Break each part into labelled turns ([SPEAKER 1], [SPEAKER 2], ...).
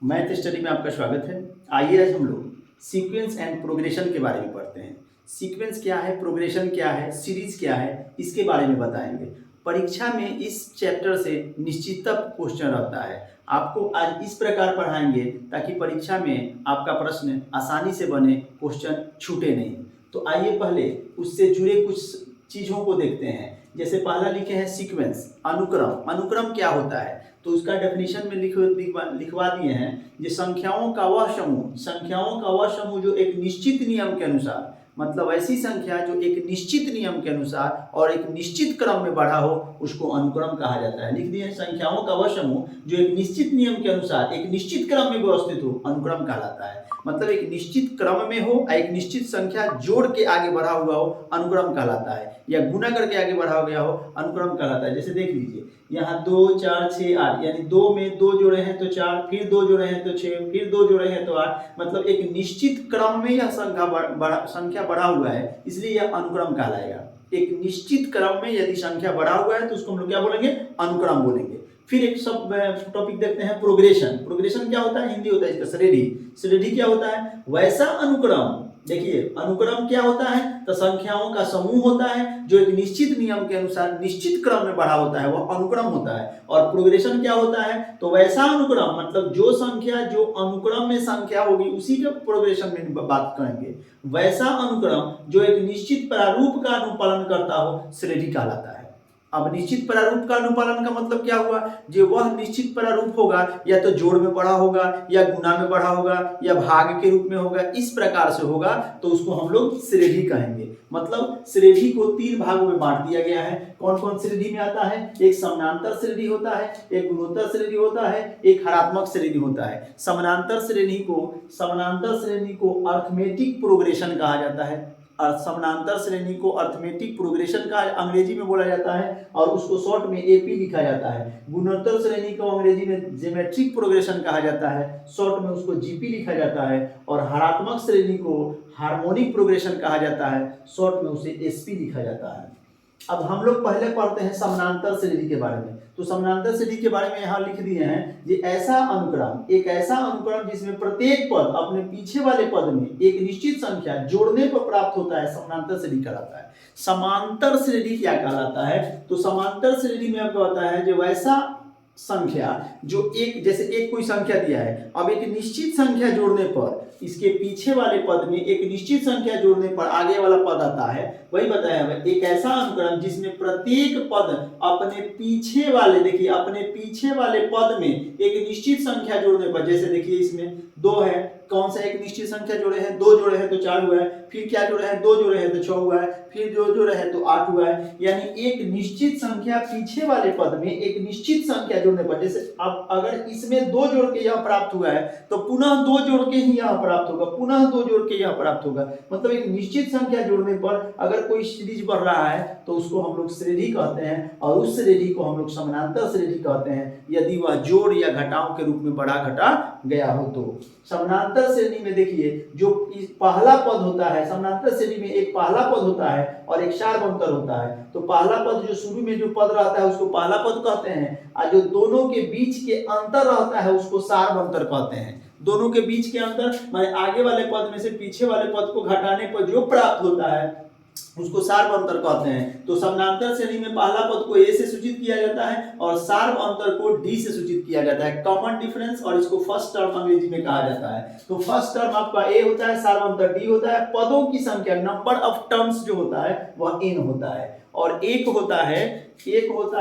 [SPEAKER 1] Math study में आपका स्वागत है। आइए आज हम लोग सीक्वेंस एंड प्रोग्रेशन के बारे में पढ़ते हैं। सीक्वेंस क्या है, प्रोग्रेशन क्या है, सीरीज क्या है, इसके बारे में बताएंगे। परीक्षा में इस चैप्टर से निश्चितता क्वेश्चन रहता है। आपको आज इस प्रकार पढ़ाएंगे ताकि परीक्षा में आपका प्रश्न आसानी से बने, क्वेश्चन छूटे नहीं। तो आइए पहले उससे जुड़े कुछ चीज़ों को देखते हैं। जैसे पहला लिखे हैं सीक्वेंस, अनुक्रम। अनुक्रम क्या होता है तो उसका डेफिनेशन में लिखवा दिए हैं। ये संख्याओं का वह समूह जो एक निश्चित नियम के अनुसार, मतलब ऐसी संख्या जो एक निश्चित नियम के अनुसार और एक निश्चित क्रम में बढ़ा हो, उसको अनुक्रम कहा जाता है। लिख दिए संख्याओं का वह समूह जो एक निश्चित नियम के अनुसार एक निश्चित क्रम में व्यवस्थित हो, अनुक्रम कहलाता है। मतलब एक निश्चित क्रम में हो, एक निश्चित संख्या जोड़ के आगे बढ़ा हुआ हो, अनुक्रम कहलाता है। या गुना करके आगे बढ़ा गया हो, अनुक्रम कहलाता है। जैसे देख लीजिए यहाँ 2 4 6 8, यानी 2 में 2 जोड़े हैं तो 4, फिर 2 जोड़े हैं तो 6, फिर 2 जोड़े हैं तो 8। मतलब एक निश्चित क्रम में यह संख्या बढ़ा हुआ है, इसलिए यह अनुक्रम कहलाएगा। एक निश्चित क्रम में यदि संख्या बढ़ा हुआ है तो उसको हम लोग क्या बोलेंगे, अनुक्रम बोलेंगे। फिर एक सब टॉपिक देखते हैं, प्रोग्रेशन। प्रोग्रेशन क्या होता है, हिंदी होता है इसका श्रेणी। श्रेणी क्या होता है, वैसा अनुक्रम। देखिए अनुक्रम क्या होता है, तो संख्याओं का समूह होता है जो एक निश्चित नियम के अनुसार निश्चित क्रम में बढ़ा होता है, वह अनुक्रम होता है। और प्रोग्रेशन क्या होता है, तो वैसा अनुक्रम, मतलब जो संख्या जो अनुक्रम में संख्या होगी उसी के प्रोग्रेशन में बात करेंगे। वैसा अनुक्रम जो एक निश्चित प्रारूप का अनुपालन करता हो, श्रेणी कहलाता है। अब निश्चित प्रारूप का अनुपालन का मतलब क्या हुआ, जो वह निश्चित प्रारूप होगा या तो जोड़ में बढ़ा होगा, या गुना में बढ़ा होगा, या भाग के रूप में होगा, इस प्रकार से होगा तो उसको हम लोग श्रेणी कहेंगे। मतलब श्रेणी को 3 भागों में बांट दिया गया है। कौन कौन श्रेणी में आता है, एक समानांतर श्रेणी होता है, एक गुणोत्तर श्रेणी होता है, एक हरात्मक श्रेणी होता है। समानांतर श्रेणी को अर्थमेटिक प्रोग्रेशन कहा जाता है। समानांतर श्रेणी को अर्थमेटिक प्रोग्रेशन का अंग्रेजी में बोला जाता है और उसको शॉर्ट में एपी लिखा जाता है। गुणोत्तर श्रेणी को अंग्रेजी में ज्योमेट्रिक प्रोग्रेशन कहा जाता है, शॉर्ट में उसको जीपी लिखा जाता है। और हरात्मक श्रेणी को हार्मोनिक प्रोग्रेशन कहा जाता है, शॉर्ट में उसे एसपी लिखा जाता है। अब हम लोग पहले पढ़ते हैं समानांतर श्रेणी के बारे में। तो समानांतर श्रेणी के बारे में यहाँ लिख दिए हैं, ये ऐसा अनुक्रम, एक ऐसा अनुक्रम जिसमें प्रत्येक पद अपने पीछे वाले पद में एक निश्चित संख्या जोड़ने पर प्राप्त होता है, समानांतर श्रेणी कहलाता है। समांतर श्रेणी क्या कहलाता है, तो समांतर श्रेणी में आपको आता है जो वैसा संख्या जो एक, जैसे एक कोई संख्या दिया है, अब एक निश्चित संख्या जोड़ने पर इसके पीछे वाले पद में एक निश्चित संख्या जोड़ने पर आगे वाला पद आता है, वही बताया है। एक ऐसा अनुक्रम जिसमें प्रत्येक पद अपने पीछे वाले, देखिए अपने पीछे वाले पद में एक निश्चित संख्या जोड़ने पर, जैसे देखिए इसमें 2 है, कौन सा एक निश्चित संख्या जोड़े हैं, 2 जोड़े हैं तो 4 हुआ है, फिर क्या जोड़े हैं, 2 जोड़े हैं तो 6 हुआ है, फिर 2 जोड़े हैं तो 8 हुआ है। यानी एक निश्चित संख्या पीछे वाले पद में एक निश्चित संख्या जोड़ने पर, जैसे अब अगर इसमें 2 जोड़ के यह प्राप्त हुआ है तो पुनः 2 जोड़ के ही यह प्राप्त होगा, पुनः 2 जोड़ के यह प्राप्त होगा। मतलब एक निश्चित संख्या जोड़ने पर अगर कोई सीरीज बढ़ रहा है तो उसको हम लोग श्रेणी कहते हैं, और उस श्रेणी को हम लोग समानांतर श्रेणी कहते हैं यदि वह जोड़ या घटाओं के रूप में बढ़ा घटा गया हो तो। समानांतर श्रेणी में देखिए जो पहला पद होता है, समानांतर श्रेणी में एक पहला पद होता है और एक सार्वंतर होता है। तो पहला पद जो शुरू में जो पद रहता है उसको पहला पद कहते हैं, और जो दोनों के बीच के अंतर रहता है उसको सार्वंतर कहते हैं। दोनों के बीच के अंतर माने आगे वाले पद में से पीछे वाले पद को घटाने पर जो प्राप्त होता है उसको सार्वंतर कहते हैं। तो समानांतर श्रेणी में पहला पद को ए से सूचित किया जाता है और सार्वंतर को डी से सूचित किया जाता है। कॉमन डिफरेंस, और इसको फर्स्ट टर्म अंग्रेजी में कहा जाता है। तो फर्स्ट टर्म आपका ए होता है, सार्वंतर डी होता है। पदों की संख्या, नंबर ऑफ टर्म्स जो होता है वह एन होता है। और एक होता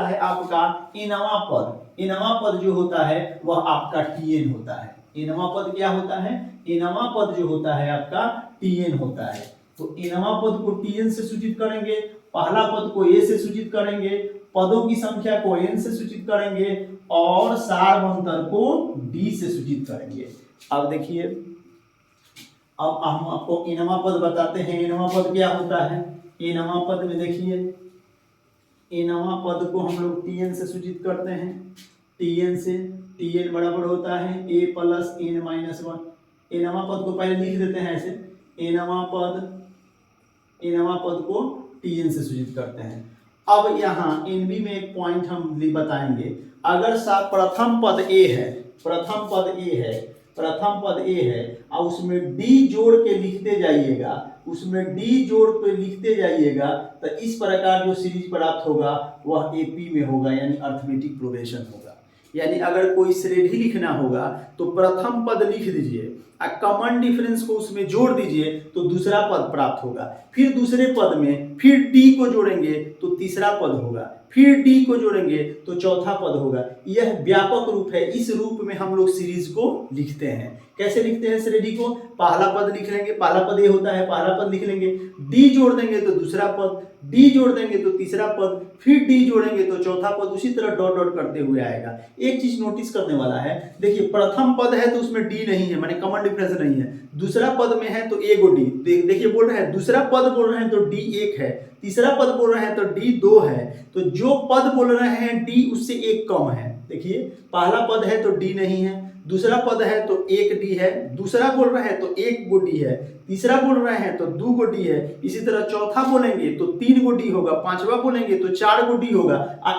[SPEAKER 1] है आपका इनवा पद। इनवा पद जो होता है वह आपका टीएन होता है। इनवा पद क्या होता है, इनवा पद जो होता है आपका टीएन होता है। तो इनवा पद को टीएन से सूचित करेंगे, पहला पद को ए से सूचित करेंगे, पदों की संख्या को एन से सूचित करेंगे और सार्वंतर को डी से सूचित करेंगे। अब देखिए, अब हम आपको इनवा पद बताते हैं। इनवा पद क्या होता है, इनवा पद में देखिए, इनवा पद को हम लोग टीएन से सूचित करते हैं। टीएन से, टीएन बराबर होता है ए प्लस एन माइनस 1। इनवा पद को पहले लिख देते हैं ऐसे, इनवा पद को टीएन से सूचित करते हैं। अब यहाँ एनबी में एक पॉइंट हम बताएंगे, अगर प्रथम पद ए है, प्रथम पद ए है, प्रथम पद ए है और उसमें डी जोड़ के लिखते जाइएगा, उसमें डी जोड़ के लिखते जाइएगा, तो इस प्रकार जो सीरीज प्राप्त होगा वह एपी में होगा, यानी अर्थमेटिक प्रोग्रेशन होगा। यानी अगर कोई श्रेणी लिखना होगा तो प्रथम पद लिख दीजिए, कॉमन डिफरेंस को उसमें जोड़ दीजिए तो दूसरा पद प्राप्त होगा, फिर दूसरे पद में फिर डी को जोड़ेंगे तो तीसरा पद होगा, फिर डी को जोड़ेंगे तो चौथा पद होगा। यह व्यापक रूप है, इस रूप में हम लोग सीरीज को लिखते हैं। कैसे लिखते हैं श्रेणी को? पहला पद लिख लेंगे, पहला पद ये होता है, पहला पद लिख लेंगे, डी जोड़ देंगे तो दूसरा पद, डी जोड़ देंगे तो तीसरा पद, फिर डी जोड़ेंगे तो चौथा पद, उसी तरह डॉट डॉट करते हुए आएगा। एक चीज नोटिस करने वाला है, देखिए प्रथम पद है तो उसमें डी नहीं है, माने कॉमन डिफरेंस नहीं है, दूसरा पद में है तो ए गो डी, देखिए बोल रहे हैं दूसरा पद बोल रहे हैं तो डी 1 है, तीसरा पद बोल रहे हैं तो डी 2 है, तो जो पद बोल रहे हैं डी उससे 1 कम है। देखिए पहला पद है तो डी नहीं है, दूसरा पद है तो 1 डी है, दूसरा बोल रहे हैं तो 1 गो डी है, तीसरा बोल रहे हैं तो 2 गो डी है, इसी तरह चौथा बोलेंगे तो 3 गो डी होगा, पांचवा बोलेंगे तो 4 गो डी होगा।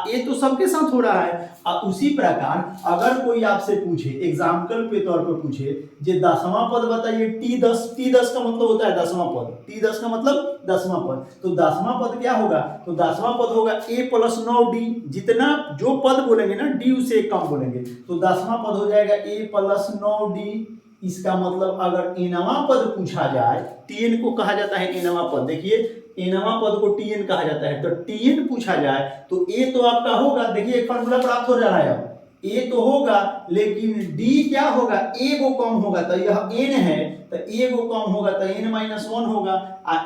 [SPEAKER 1] ये तो सबके साथ हो रहा है। उसी प्रकार अगर कोई आपसे पूछे, एग्जाम्पल के तौर पर पूछे, जे 10वां पद बताइए, टी10 का मतलब होता है 10वां पद, टी10 का मतलब 10वां पद, तो 10वां पद क्या होगा? तो 10वां पद होगा a + 9d, जितना जो पद बोलेंगे ना डी उससे एक कम बोलेंगे, तो 10वां पद हो जाएगा a + 9d। इसका मतलब अगर एनवां पद पूछा जाए, टीएन को कहा जाता है एनवां पद, देखिए एनवां पद को टीएन कहा जाता है, तो टीएन पूछा जाए तो ए तो आपका होगा, देखिए एक फार्मूला प्राप्त हो रहा है, अब ए तो होगा लेकिन डी क्या होगा? ए को कम होगा, तो यह एन है तो ए को कम होगा तो n - 1 होगा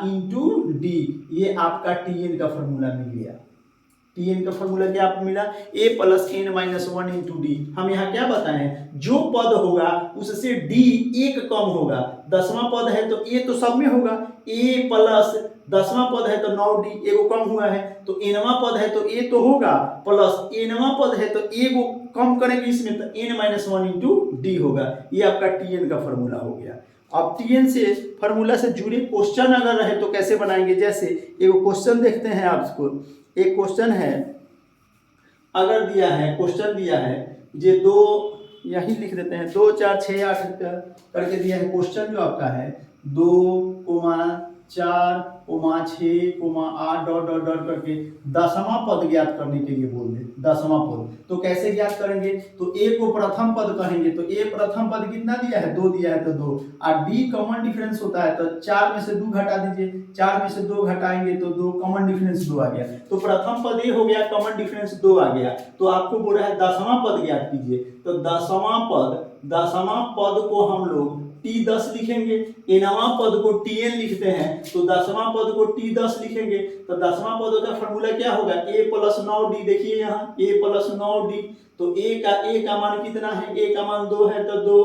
[SPEAKER 1] इंटू डी। ये आपका टीएन का फार्मूला मिल गया। टीएन का फार्मूला क्या आपको मिला? a + n - 1 into D. हम यहाँ क्या बताएं, जो पद होगा उससे डी 1 कम होगा। 10वां पद है तो a तो सब में होगा, a प्लस 10वां पद है तो 9d, a को कम हुआ है, तो nवां पद है तो a तो होगा, प्लस nवां पद है तो a को कम करेंगे इसमें तो n - 1 इंटू डी होगा। ये आपका टीएन का फार्मूला हो गया। अब टीएन से फार्मूला से जुड़े क्वेश्चन अगर रहे तो कैसे बनाएंगे? जैसे एक क्वेश्चन देखते हैं आपको, एक क्वेश्चन है, अगर दिया है, क्वेश्चन दिया है, ये 2 यही लिख देते हैं, 2 4 6 8 करके दिया है। क्वेश्चन जो आपका है 2, 4, 6, 8 डॉट डॉट डॉट करके 10वां पद ज्ञात करने के लिए बोल दे। 10वां पद तो कैसे ज्ञात करेंगे? तो ए को प्रथम पद कहेंगे, तो ए प्रथम पद कितना दिया है? 2 दिया है तो 2, और डी कॉमन डिफरेंस होता है तो 4 में से 2 घटा दीजिए, 4 में से 2 घटाएंगे तो 2, कॉमन डिफरेंस 2 आ गया, तो प्रथम पद ए हो गया, कॉमन डिफरेंस 2 आ गया। तो आपको बोल रहा है 10वां पद ज्ञात कीजिए, तो 10वां पद को हम लोग T10 लिखेंगे, nवां पद को Tn लिखते हैं, तो 10वां पद को T10 लिखेंगे, तो 10वां पद का फार्मूला क्या होगा? a + 9d। देखिए यहाँ a + 9d, तो a का मान कितना है? a का मान 2 है तो 2,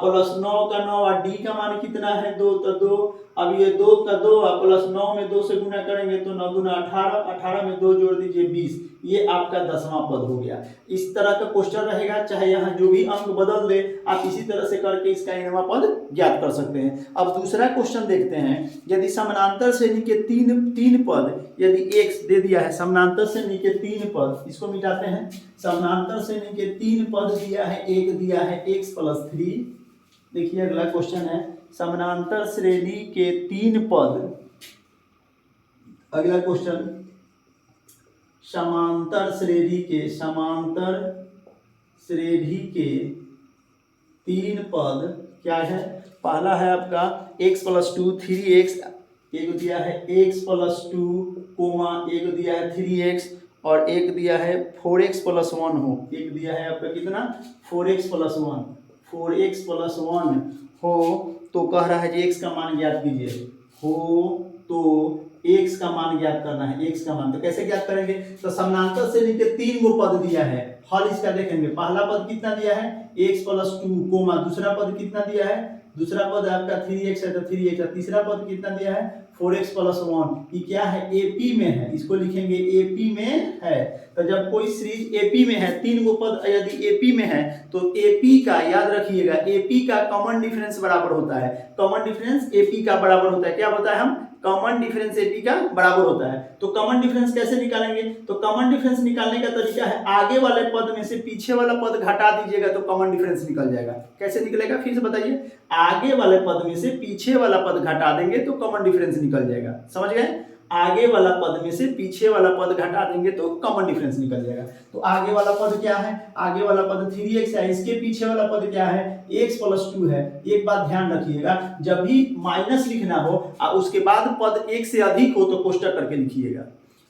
[SPEAKER 1] प्लस 9 का 9, और डी का मान कितना है? 2, तो 2। अब ये 2 का 2 प्लस 9 में 2 से गुना करेंगे तो 9 दूना 18, 18 में 2 जोड़ दीजिए 20। ये आपका 10वां पद हो गया। इस तरह का क्वेश्चन रहेगा, चाहे यहाँ जो भी अंक बदल दे, आप इसी तरह से करके इसका nवां पद ज्ञात कर सकते हैं। अब दूसरा क्वेश्चन देखते हैं, यदि समानांतर श्रेणी के तीन पद, यदि x दे दिया है, समानांतर श्रेणी के 3 पद, इसको मिटाते हैं, समानांतर श्रेणी के 3 पद दिया है, एक दिया है x + 3। देखिए अगला क्वेश्चन है, समानांतर श्रेणी के 3 पद, अगला क्वेश्चन, समांतर श्रेणी के 3 पद क्या है? पहला है आपका x + 2 3x, एक दिया है x + 2, एक दिया है 3x, और एक दिया है 4x + 1 हो, एक दिया है आपका कितना? 4x + 1, 4x + 1 हो, तो कह रहा है कि x का मान ज्ञात कीजिए, हो तो x का मान ज्ञात करना है, x का मान। तो कैसे ज्ञात करेंगे? तो समानांतर श्रेणी के 3 गो पद दिया है, हल इसका देखेंगे, पहला पद कितना दिया है x+2 कोमा, दूसरा पद कितना दिया है, दूसरा पद आपका 3x है तो 3x है, तीसरा पद कितना दिया है 4x+1, ये क्या है एपी में है, इसको लिखेंगे एपी में है। तो जब कोई सीरीज एपी में है, तीन गो पद यदि एपी में है तो एपी का याद रखिएगा, एपी का कॉमन डिफरेंस बराबर होता है, कॉमन डिफरेंस एपी का बराबर होता है, क्या होता है हम कॉमन डिफरेंस एपी का बराबर होता है। तो कॉमन डिफरेंस कैसे निकालेंगे, तो कॉमन डिफरेंस निकालने का तरीका है आगे वाले पद में से पीछे वाला पद घटा दीजिएगा तो कॉमन डिफरेंस निकल जाएगा। कैसे निकलेगा फिर से बताइए, आगे वाले पद में से पीछे वाला पद घटा देंगे तो कॉमन डिफरेंस निकल जाएगा, समझ गए, आगे वाला पद में से पीछे वाला पद घटा देंगे तो कॉमन डिफरेंस निकल जाएगा। तो आगे वाला पद क्या है, आगे वाला पद 3x है, इसके पीछे वाला पद क्या है x+2 है। एक बात ध्यान रखिएगा, जब भी माइनस लिखना हो और उसके बाद पद एक से अधिक हो तो कोष्टक करके लिखिएगा।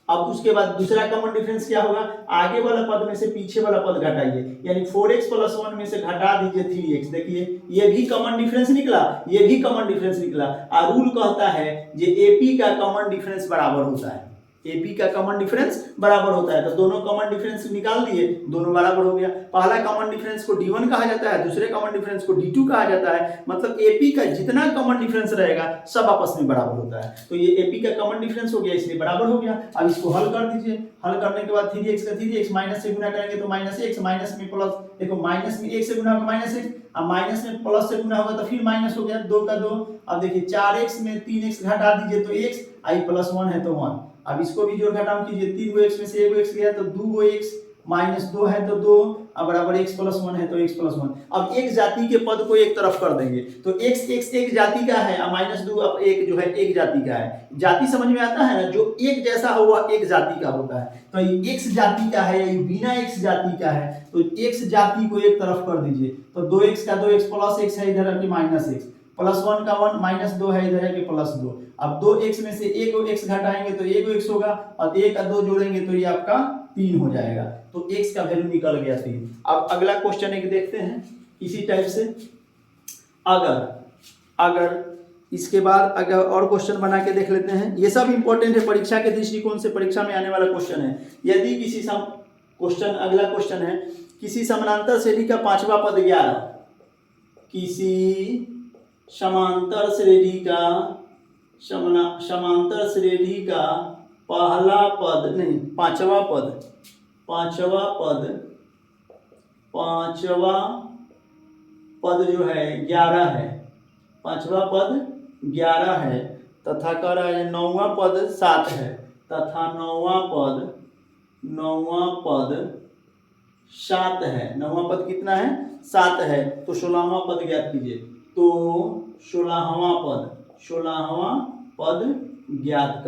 [SPEAKER 1] अब उसके बाद दूसरा कॉमन डिफरेंस क्या होगा, आगे वाला पद में से पीछे वाला पद घटाइए, यानी 4x+1 में से घटा दीजिए 3x, देखिए ये भी कॉमन डिफरेंस निकला, ये भी कॉमन डिफरेंस निकला। और रूल कहता है जे एपी का कॉमन डिफरेंस बराबर होता है, एपी का कॉमन डिफरेंस बराबर होता है। तो दोनों कॉमन डिफरेंस निकाल दिए, दोनों बराबर हो गया। पहला कॉमन डिफरेंस को D1 कहा जाता है, दूसरे कॉमन डिफरेंस को D2 कहा जाता है। मतलब एपी का जितना कॉमन डिफरेंस रहेगा सब आपस में बराबर होता है। तो ये एपी का कॉमन डिफरेंस हो गया, इसलिए बराबर हो गया। अब इसको हल कर दीजिए, हल करने के बाद 3x का 3x माइनस से गुना करेंगे तो -x, माइनस में प्लस, देखो माइनस में 1 से गुना होगा -x, अब माइनस में प्लस से गुना होगा तो फिर माइनस हो गया, 2 का 2। अब देखिए 4x में 3x घटा दीजिए तो x, आई +1 है तो 1। अब इसको भी जोड़ घटाव कीजिए, 3 गो x में से 1 गो x गया तो 2 गो x, -2 है तो 2, अब बराबर x+1 है तो x+1। अब एक जाति के पद को एक तरफ कर देंगे तो x एक जाति का है और -2 अब एक जो है एक जाति का है। जाति समझ में आता है ना, जो एक जैसा हो वह एक जाति का होता है। तो ये x जाति का है, ये बिना x जाति का है, तो x जाति को एक तरफ कर दीजिए। तो 2x का 2x प्लस x है, इधर है -x, +1 का 1 -2 है, इधर है कि +2। अब 2x में से 1 x घटाएंगे तो 1 x होगा और 1 का 2 जोड़ेंगे तो ये आपका 3 हो जाएगा। तो x का वैल्यू निकल गया 3। अब अगला क्वेश्चन एक देखते हैं इसी टाइप से। अगर इसके बाद अगर और क्वेश्चन बना के देख लेते हैं, ये सब इंपॉर्टेंट है परीक्षा के दृष्टिकोण से, परीक्षा में आने वाला क्वेश्चन है। यदि किसी अगला क्वेश्चन है, किसी समानांतर श्रेणी का पांचवा पद 11, किसी समांतर श्रेणी का पहला पद नहीं पांचवा पद जो है 11 है, पांचवा पद 11 है, तथा कह रहा है 9वां पद 7 है, तथा 9वां पद 7 है। 9वां पद कितना है 7 है, तो 16वां पद ज्ञात कीजिए। तो 16वां पद ज्ञात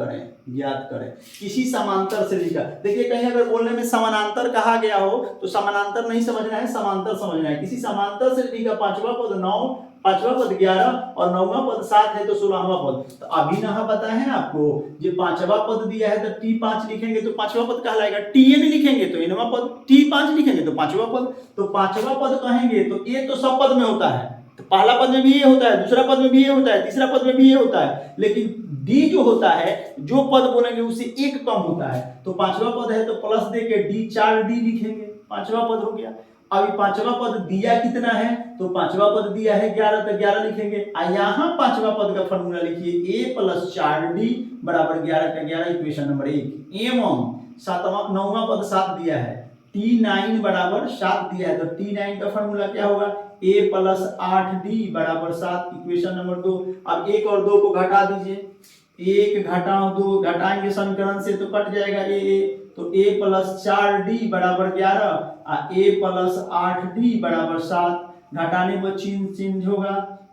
[SPEAKER 1] करें किसी समांतर श्रेणी का। देखिए कहीं अगर बोलने में समानांतर कहा गया हो तो समानांतर नहीं समझना है, समांतर समझना है। किसी समांतर श्रेणी का पांचवा पद 9, पांचवा पद 11 और 9वां पद 7 है तो 16वां पद। तो अभी ना बताए हैं आपको, जो पांचवा पद दिया है तो T5 लिखेंगे तो पांचवा पद कहलाएगा, Tn लिखेंगे तो nवां पद, T5 लिखेंगे तो पांचवा पद। तो पांचवा पद कहेंगे तो ये तो सब पद में होता है, तो पहला पद में भी ये होता है, दूसरा पद में भी ये होता है, तीसरा पद में भी ये होता है, लेकिन डी जो होता है, जो पद बोलेंगे उससे एक कम होता है। तो पांचवा पद है तो प्लस देके डी 4D लिखेंगे, पांचवा पद हो गया। अभी पांचवा पद दिया कितना है, तो पांचवा पद दिया है 11 तो 11 लिखेंगे। यहाँ पांचवा पद का फॉर्मूला लिखिए, a + 4D बराबर 11 का 11, इक्वेशन नंबर 1। एवं 9वां पद 7 दिया है, T9 बराबर 7 दिया है, तो T9 का फॉर्मूला क्या होगा, a + 8D बराबर 7, इक्वेशन नंबर 2। अब 1 और 2 को घटा दीजिए, 1 घटाओ 2, घटाएंगे समीकरण से तो कट जाएगा a, तो a + 4D बराबर 11 और a + 8D बराबर 7। घटाने में चिन्ह चेंज होगा,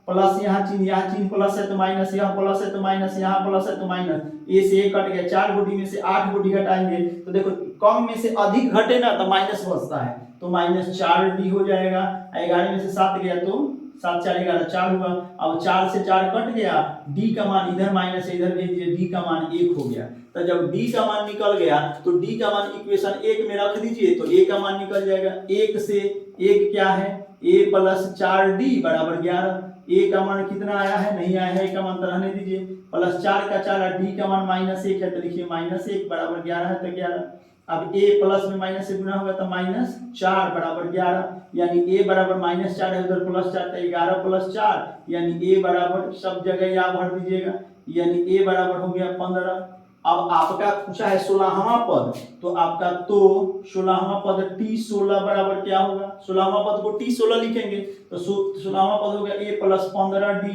[SPEAKER 1] प्लस यहाँ चिन्ह प्लस है तो माइनस, यहाँ प्लस है तो माइनस, यहाँ प्लस है तो माइनस, a से a कट गया, 4 गोटी में से 8 गोटी घटाएंगे तो देखो कम में से अधिक घटे ना तो माइनस बचता है, तो -4D हो जाएगा। 11 में से 7 गया तो 7 4 11 4 हुआ। अब 4 से 4 कट गया, D का मान इधर माइनस है इधर भेज दिए, D का मान 1 हो गया। तो जब D का मान निकल गया तो D का मान इक्वेशन 1 में रख दीजिए तो A का मान निकल जाएगा। 1 से 1 क्या है, a + 4D बराबर 11। a का मान कितना आया है, नहीं आया है, a का मान तो रहने दीजिए। +4 का 4 D का मान -1 है तो लिखिए -1 बराबर 11 है तो 11। अब a प्लस में माइनस से गुना होगा तो -4 बराबर 11, यानी a बराबर -4 है, उधर +4 तो 11 + 4, यानी a बराबर सब जगह यहाँ भर दीजिएगा, यानी a बराबर हो गया 15। अब आपका पूछा है 16वां पद, तो आपका तो 16वां पद t16 बराबर क्या होगा, 16वां पद को t16 लिखेंगे तो 16वां पद हो गया a + 15d,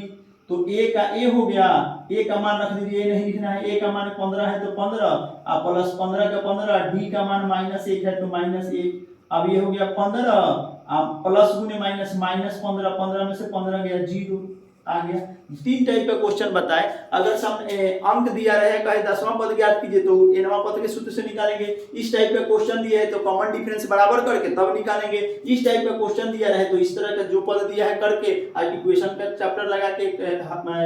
[SPEAKER 1] तो a का a हो गया, a का मान रख दीजिए, a नहीं लिखना है, a का मान 15 है तो 15 और प्लस 15 का 15, d का मान -1 है तो -1, अब ये हो गया 15 अब प्लस गुने माइनस -15, 15 में से 15 गया 0 आ गया। 3 टाइप का क्वेश्चन बताए, अगर अंक दिया रहे कहे 10वां पद ज्ञात कीजिए तो nवां पद के सूत्र से निकालेंगे, इस टाइप का क्वेश्चन दिया है तो कॉमन डिफरेंस बराबर करके तब निकालेंगे, इस टाइप का क्वेश्चन दिया रहे तो इस तरह का जो पद दिया है करके इक्वेशन का चैप्टर लगा के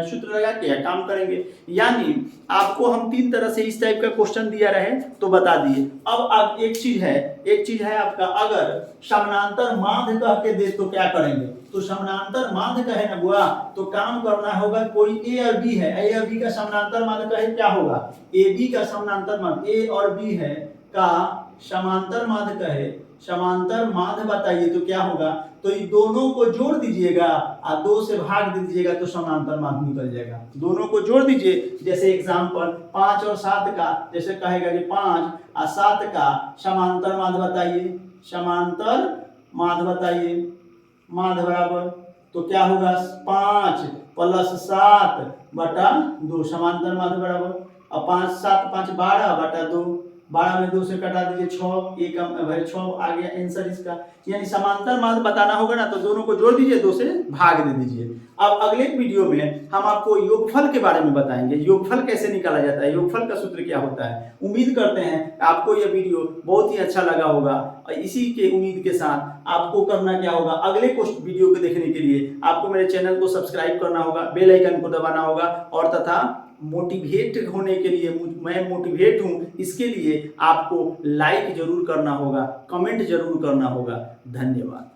[SPEAKER 1] सूत्र लगा के काम करेंगे। यानी आपको हम 3 तरह से इस टाइप का क्वेश्चन दिया रहे तो बता दिए। अब एक चीज है आपका, अगर समानांतर माध्य कह के दे तो क्या करेंगे, तो समानांतर माध्य कहे ना बुआ तो काम करना होगा, कोई a और b है, a और b का समानांतर माध्य कहे क्या होगा, ab का समानांतर माध्य a और b है का समांतर माध्य कहे, समांतर माध्य बताइए तो क्या होगा, तो ये दोनों को जोड़ दीजिएगा और 2 से भाग दे दीजिएगा तो समांतर माध्य निकल जाएगा। दोनों को जोड़ दीजिए, जैसे एग्जांपल 5 और 7 का, जैसे कहेगा कि 5 और 7 का समांतर माध्य बताइए, समांतर माध्य बताइए, माध्य बराबर तो क्या होगा 5 + 7 बटा 2, समांतर माध्य बराबर, अब 5 7 5 12 बटा 2, 12 में 2 से कटा दीजिए 6, एक भाई 6 आ गया आंसर इसका। यानी समांतर माध्य बताना होगा ना तो दोनों को जोड़ दीजिए, 2 से भाग दे दीजिए। अब अगले वीडियो में हम आपको योगफल के बारे में बताएंगे, योगफल कैसे निकाला जाता है, योगफल का सूत्र क्या होता है। उम्मीद करते हैं आपको यह वीडियो बहुत ही अच्छा लगा होगा, और इसी के उम्मीद के साथ आपको करना क्या होगा, अगले वीडियो को देखने के लिए आपको मेरे चैनल को सब्सक्राइब करना होगा, बेल आइकन को दबाना होगा, और तथा मोटिवेट होने के लिए, मैं मोटिवेट हूं इसके लिए आपको लाइक जरूर करना होगा, कमेंट जरूर करना होगा। धन्यवाद।